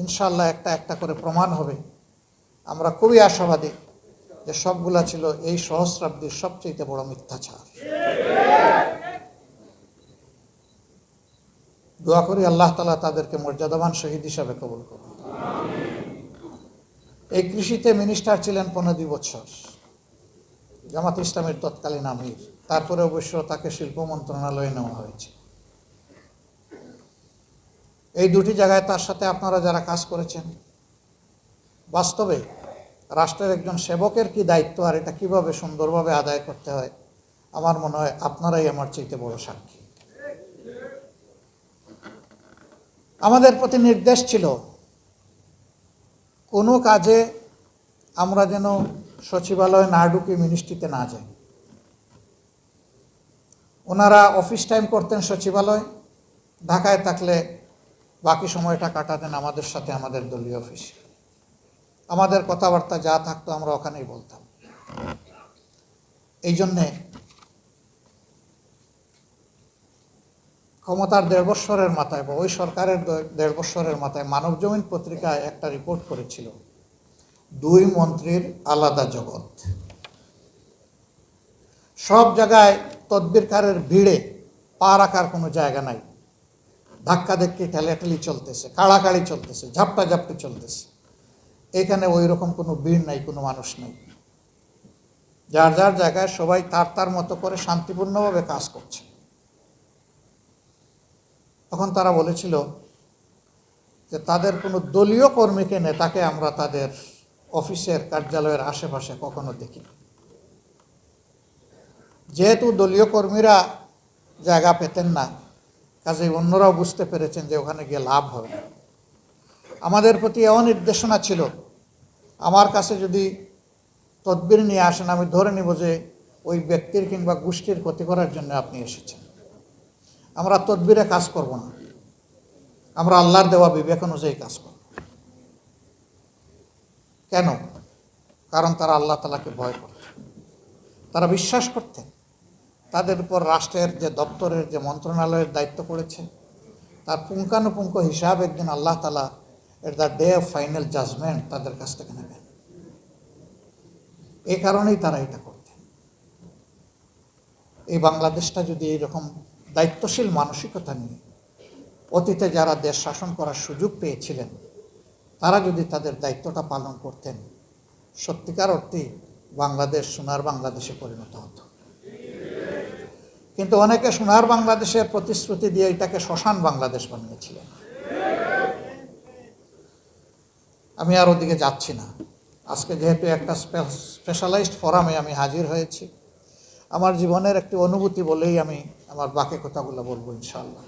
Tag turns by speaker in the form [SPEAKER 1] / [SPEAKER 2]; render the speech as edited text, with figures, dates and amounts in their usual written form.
[SPEAKER 1] ইনশাআল্লাহ একটা একটা করে প্রমাণ হবে। আমরা খুবই আশাবাদী যে সবগুলা ছিল এই সহস্রাব্দীর সবচেয়ে বড় মিথ্যাচার। দোয়া করি আল্লাহ তাআলা তাদেরকে মর্যাদাবান শহীদ হিসাবে কবুল করুন। এই কৃষিতে মিনিস্টার ছিলেন 15 বছর, জামাত ইসলামের তৎকালীন আমির। তারপরে অবশ্য তাকে শিল্প মন্ত্রণালয়ে নেওয়া হয়েছে। এই দুটি জায়গায় তার সাথে আপনারা যারা কাজ করেছেন, বাস্তবে রাষ্ট্রের একজন সেবকের কি দায়িত্ব আর এটা কিভাবে সুন্দরভাবে আদায় করতে হয়, আমার মনে হয় আপনারাই আমার চাইতে বড় সাক্ষী। আমাদের প্রতি নির্দেশ ছিল কোনো কাজে আমরা যেন সচিবালয়ে না ঢুকে মিনিস্ট্রিতে না যাই। ওনারা অফিস টাইম করতেন সচিবালয়, ঢাকায় থাকলে বাকি সময়টা কাটাতেন আমাদের সাথে আমাদের দলীয় অফিসে। আমাদের কথাবার্তা যা থাকতো আমরা ওখানেই বলতাম। এই জন্যে ক্ষমতার 1.5 বছরের মাথায় বা ওই সরকারের 1.5 বছরের মাথায় মানবজমিন পত্রিকায় একটা রিপোর্ট করেছিল 2 মন্ত্রীর আলাদা জগৎ। সব জায়গায় তদবিরকারের ভিড়ে পা রাখার কোনো জায়গা নাই। ধাক্কা ধাক্কি ঠেলাঠেলি চলতেছে, কাড়াকাড়ি চলতেছে, ঝাপটাঝাপটি চলতেছে। এখানে ওই রকম কোনো ভিড় নাই, কোনো মানুষ নাই। যার যার জায়গায় সবাই তার তার মতো করে শান্তিপূর্ণভাবে কাজ করছে। তখন তারা বলেছিল যে তাদের কোনো দলীয় কর্মীকে নেতাকে আমরা তাদের অফিসের কার্যালয়ের আশেপাশে কখনো দেখি। যেহেতু দলীয় কর্মীরা জায়গা পেতেন না, কাজেই অন্যরাও বুঝতে পেরেছেন যে ওখানে গিয়ে লাভ হবে না। আমাদের প্রতি এমন নির্দেশনা ছিল, আমার কাছে যদি তদবির নিয়ে আসেন আমি ধরে নিব যে ওই ব্যক্তির কিংবা গোষ্ঠীর ক্ষতি করার জন্য আপনি এসেছেন। আমরা তদবিরে কাজ করব না, আমরা আল্লাহর দেওয়া বিবেক অনুযায়ী কাজ করব। কেন? কারণ তারা আল্লাহ তাআলাকে ভয় করতেন, তারা বিশ্বাস করতেন তাদের উপর রাষ্ট্রের যে দপ্তরের যে মন্ত্রণালয়ের দায়িত্ব পড়েছে তার পুঙ্খানুপুঙ্খ হিসাব একদিন আল্লাহ তাআলা at the day of final judgement তাদের কাছ থেকে নেবেন। এই কারণেই তারা এটা করতেন। এই বাংলাদেশটা যদি এইরকম দায়িত্বশীল মানসিকতা নিয়ে অতীতে যারা দেশ শাসন করার সুযোগ পেয়েছিলেন তারা যদি তাদের দায়িত্বটা পালন করতেন, সত্যিকার অর্থে বাংলাদেশ সোনার বাংলাদেশে পরিণত হতো। কিন্তু অনেকে সোনার বাংলাদেশের প্রতিশ্রুতি দিয়ে এটাকে শ্মশান বাংলাদেশ বানিয়েছিলেন। আমি আর ওদিকে যাচ্ছি না। আজকে যেহেতু একটা স্পেশালাইজড ফোরামে আমি হাজির হয়েছি, আমার জীবনের একটি অনুভূতি বলেই আমি আমার বাকি কথাগুলো বলবো ইনশাআল্লাহ।